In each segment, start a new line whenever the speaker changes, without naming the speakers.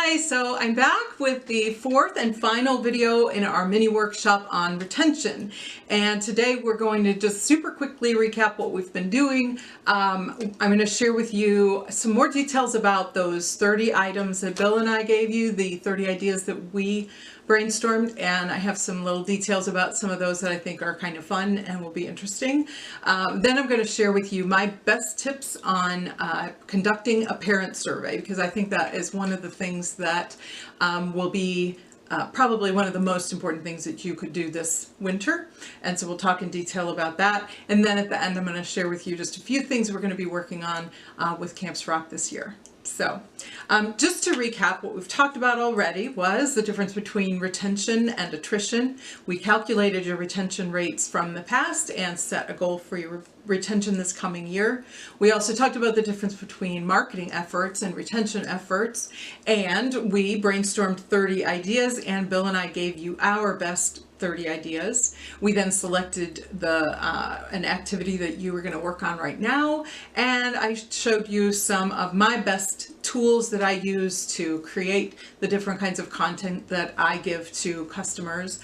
Hi, so I'm back with the fourth and final video in our mini workshop on retention. And today we're going to just super quickly recap what we've been doing. I'm going to share with you some more details about those 30 items that Bill and I gave you, the 30 ideas that we brainstormed, and I have some little details about some of those that I think are kind of fun and will be interesting. Then I'm going to share with you my best tips on conducting a parent survey, because I think that is one of the things that will be probably one of the most important things that you could do this winter. And so we'll talk in detail about that. And then at the end, I'm going to share with you just a few things we're going to be working on with Camps Rock this year. So just to recap, what we've talked about already was the difference between retention and attrition. We calculated your retention rates from the past and set a goal for your retention this coming year. We also talked about the difference between marketing efforts and retention efforts, and we brainstormed 30 ideas, and Bill and I gave you our best 30 ideas. We then selected an activity that you were going to work on right now, and I showed you some of my best tools that I use to create the different kinds of content that I give to customers.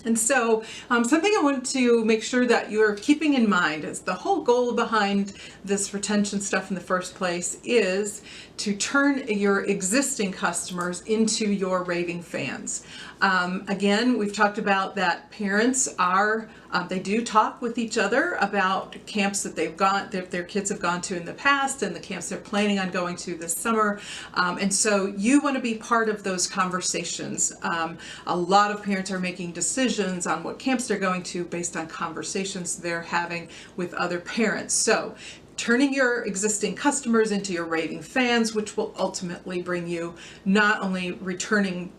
And so something I want to make sure that you're keeping in mind is the whole goal behind this retention stuff in the first place is to turn your existing customers into your raving fans. Again, we've talked about that parents are, they do talk with each other about camps that they've gone, that their kids have gone to in the past, and the camps they're planning on going to this summer. And so you want to be part of those conversations. A lot of parents are making decisions on what camps they're going to based on conversations they're having with other parents. So turning your existing customers into your raving fans, which will ultimately bring you not only returning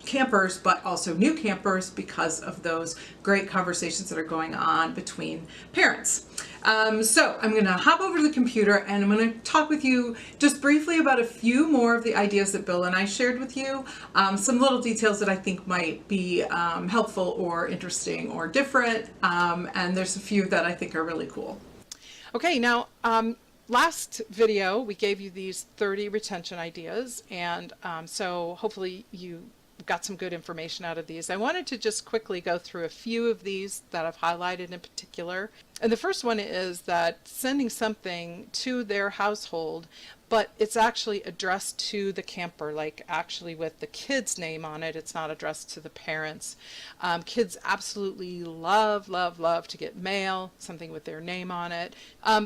campers, but also new campers because of those great conversations that are going on between parents. So I'm going to hop over to the computer and I'm going to talk with you just briefly about a few more of the ideas that Bill and I shared with you. Some little details that I think might be helpful or interesting or different. And there's a few that I think are really cool. Okay, now last video we gave you these 30 retention ideas, and so hopefully you got some good information out of these. I wanted to just quickly go through a few of these that I've highlighted in particular. And the first one is that sending something to their household, but it's actually addressed to the camper, like actually with the kid's name on it. It's not addressed to the parents. Kids absolutely love to get mail, something with their name on it.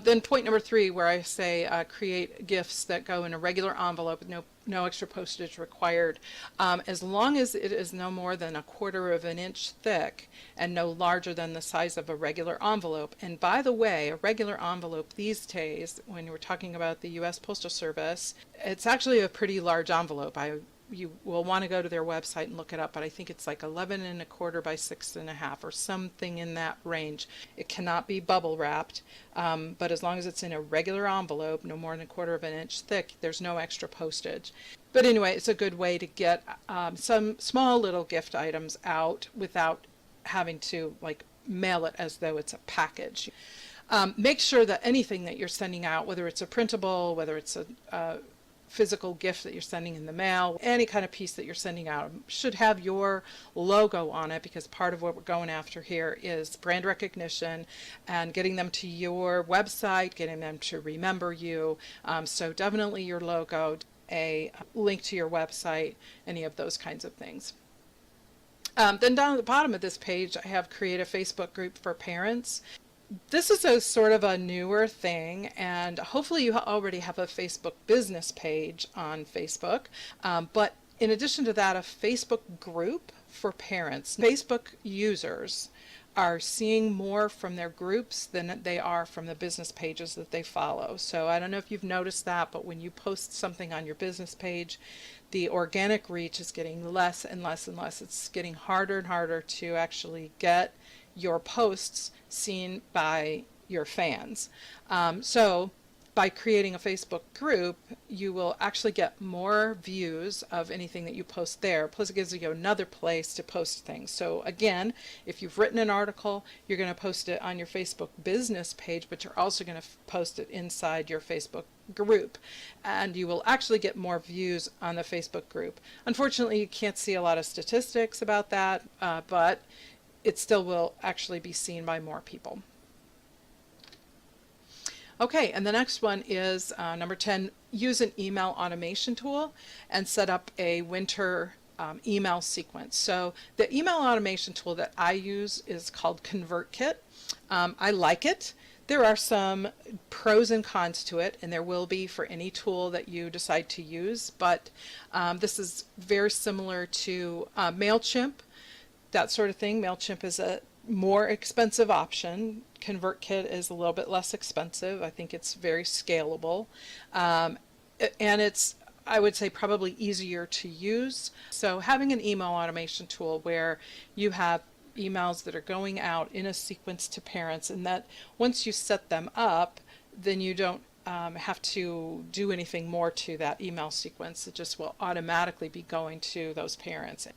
Then point number 3, where I say create gifts that go in a regular envelope, no extra postage required, as long as it is no more than 1/4 of an inch thick and no larger than the size of a regular envelope. And by the way, a regular envelope these days, when we're talking about the U.S. Postal Service, it's actually a pretty large envelope. You will want to go to their website and look it up, but I think it's like 11 1/4 by 6 1/2 or something in that range. It cannot be bubble wrapped, but as long as it's in a regular envelope, no more than 1/4 of an inch thick, there's no extra postage. But anyway, it's a good way to get some small little gift items out without having to like mail it as though it's a package. Make sure that anything that you're sending out, whether it's a printable, whether it's a physical gift that you're sending in the mail, any kind of piece that you're sending out, should have your logo on it, because part of what we're going after here is brand recognition and getting them to your website, getting them to remember you. So definitely your logo, a link to your website, any of those kinds of things. Then down at the bottom of this page, I have create a Facebook group for parents. This is a sort of a newer thing, and hopefully you already have a Facebook business page on Facebook. But in addition to that, a Facebook group for parents. Facebook users are seeing more from their groups than they are from the business pages that they follow. So I don't know if you've noticed that, but when you post something on your business page, the organic reach is getting less and less and less. It's getting harder and harder to actually get your posts seen by your fans. So
by creating a Facebook group, you will actually get more views of anything that you post there. Plus it gives you another place to post things. So again, if you've written an article, you're going to post it on your Facebook business page, but you're also going to post it inside your Facebook group, and you will actually get more views on the Facebook group. Unfortunately, you can't see a lot of statistics about that, but it still will actually be seen by more people. Okay, and the next one is number 10, use an email automation tool and set up a winter email sequence. So the email automation tool that I use is called ConvertKit. I like it. There are some pros and cons to it, and there will be for any tool that you decide to use, but this is very similar to MailChimp, that sort of thing. MailChimp is a more expensive option. ConvertKit is a little bit less expensive. I think it's very scalable, and it's, I would say, probably easier to use. So having an email automation tool where you have emails that are going out in a sequence to parents, and that once you set them up, then you don't have to do anything more to that email sequence. It just will automatically be going to those parents.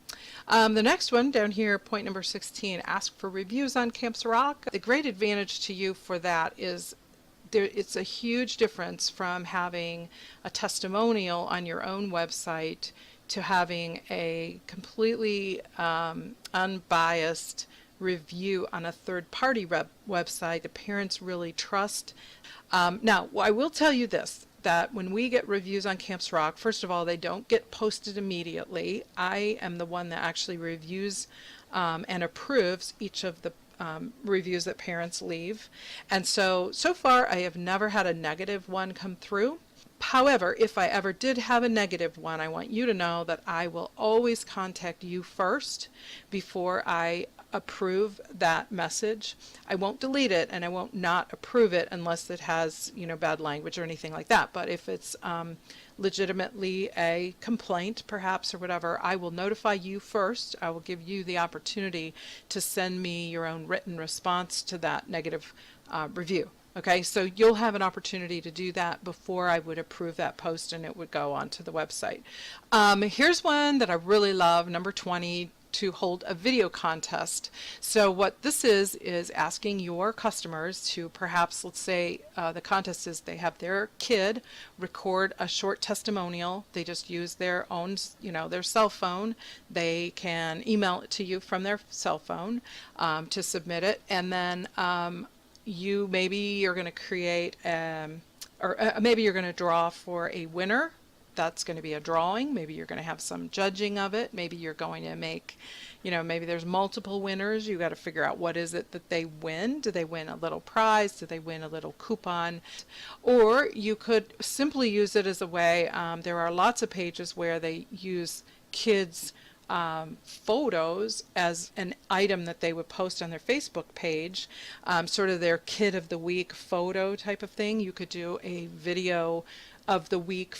The next one down here, point number 16, ask for reviews on Camps Rock. The great advantage to you for that is it's a huge difference from having a testimonial on your own website to having a completely unbiased review on a third-party website the parents really trust. Now, I will tell you this, that when we get reviews on Camps Rock, first of all, they don't get posted immediately. I am the one that actually reviews and approves each of the reviews that parents leave. And so far, I have never had a negative one come through. However, if I ever did have a negative one, I want you to know that I will always contact you first before I approve that message. I won't delete it, and I won't not approve it unless it has, bad language or anything like that. But if it's legitimately a complaint, perhaps, or whatever, I will notify you first. I will give you the opportunity to send me your own written response to that negative review. Okay, so you'll have an opportunity to do that before I would approve that post and it would go onto the website. Here's one that I really love, number 20, to hold a video contest. So what this is asking your customers to perhaps, let's say the contest is they have their kid record a short testimonial. They just use their own, their cell phone. They can email it to you from their cell phone to submit it, and then maybe you're going to create, maybe you're going to draw for a winner. That's going to be a drawing. Maybe you're going to have some judging of it. Maybe you're going to make, maybe there's multiple winners. You got to figure out what is it that they win. Do they win a little prize? Do they win a little coupon? Or you could simply use it as a way. There are lots of pages where they use kids' photos as an item that they would post on their Facebook page, sort of their kid of the week photo type of thing. You could do a video of the week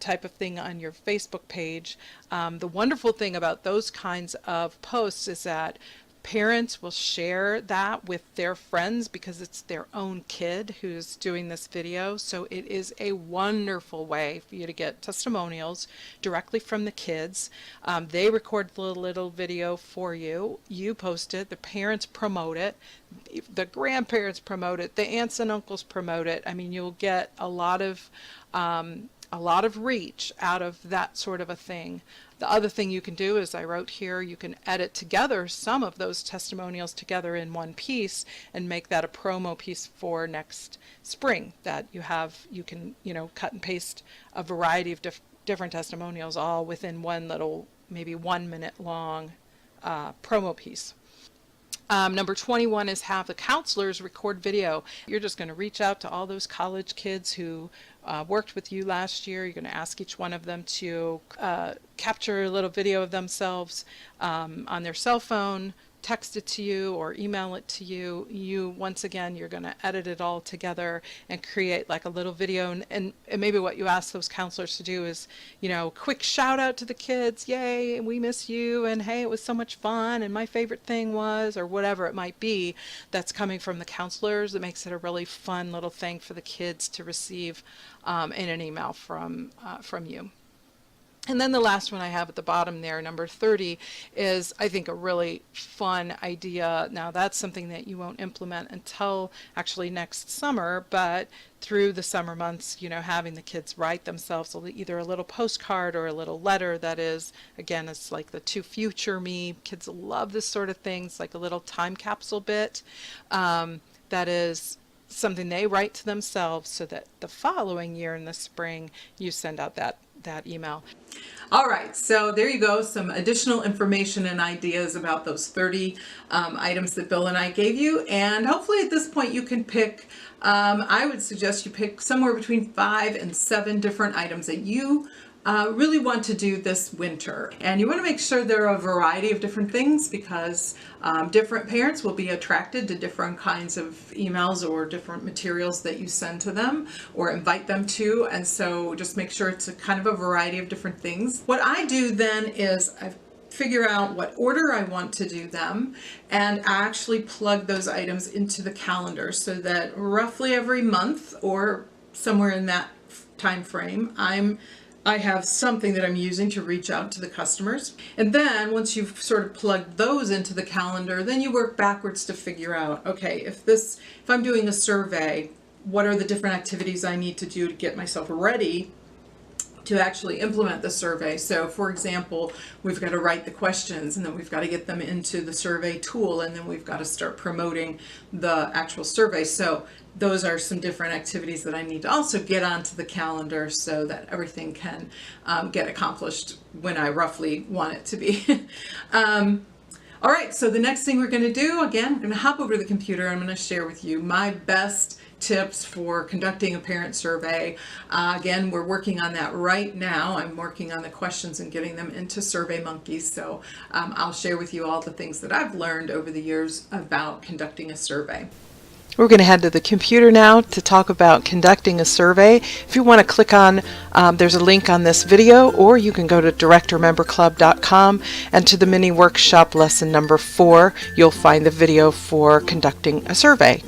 type of thing on your Facebook page. The wonderful thing about those kinds of posts is that parents will share that with their friends because it's their own kid who's doing this video. So it is a wonderful way for you to get testimonials directly from the kids. They record the little video for you. You post it. The parents promote it. The grandparents promote it. The aunts and uncles promote it. I mean, you'll get a lot of reach out of that sort of a thing. The other thing you can do is, I wrote here, you can edit together some of those testimonials together in one piece and make that a promo piece for next spring that you can, cut and paste a variety of different testimonials all within one little, maybe 1 minute long promo piece. Number 21 is have the counselors record video. You're just going to reach out to all those college kids who worked with you last year. You're going to ask each one of them to capture a little video of themselves on their cell phone, text it to you or email it to you, once again, you're going to edit it all together and create like a little video. And maybe what you ask those counselors to do is, quick shout out to the kids, yay, we miss you, and hey, it was so much fun, and my favorite thing was, or whatever it might be that's coming from the counselors. That makes it a really fun little thing for the kids to receive in an email from you. And then the last one I have at the bottom there, number 30, is I think a really fun idea. Now that's something that you won't implement until actually next summer, but through the summer months, having the kids write themselves either a little postcard or a little letter that is, again, it's like the to future me. Kids love this sort of things, like a little time capsule bit that is something they write to themselves so that the following year in the spring, you send out that email.
All right, so there you go, some additional information and ideas about those 30 items that Bill and I gave you, and hopefully at this point you can pick, I would suggest you pick somewhere between 5 and 7 different items that you really want to do this winter. And you want to make sure there are a variety of different things, because different parents will be attracted to different kinds of emails or different materials that you send to them or invite them to. And so just make sure it's a kind of a variety of different things. What I do then is I figure out what order I want to do them and actually plug those items into the calendar so that roughly every month or somewhere in that time frame, I have something that I'm using to reach out to the customers. And then once you've sort of plugged those into the calendar, then you work backwards to figure out, okay, if I'm doing a survey, what are the different activities I need to do to get myself ready to actually implement the survey. So for example, we've got to write the questions, and then we've got to get them into the survey tool, and then we've got to start promoting the actual survey. So those are some different activities that I need to also get onto the calendar so that everything can get accomplished when I roughly want it to be. All right, so the next thing we're going to do, again, I'm going to hop over to the computer. I'm going to share with you my best tips for conducting a parent survey. Again, we're working on that right now. I'm working on the questions and getting them into SurveyMonkey. So I'll share with you all the things that I've learned over the years about conducting a survey.
We're going to head to the computer now to talk about conducting a survey. If you want to click on, there's a link on this video, or you can go to directormemberclub.com, and to the mini workshop lesson number 4, you'll find the video for conducting a survey.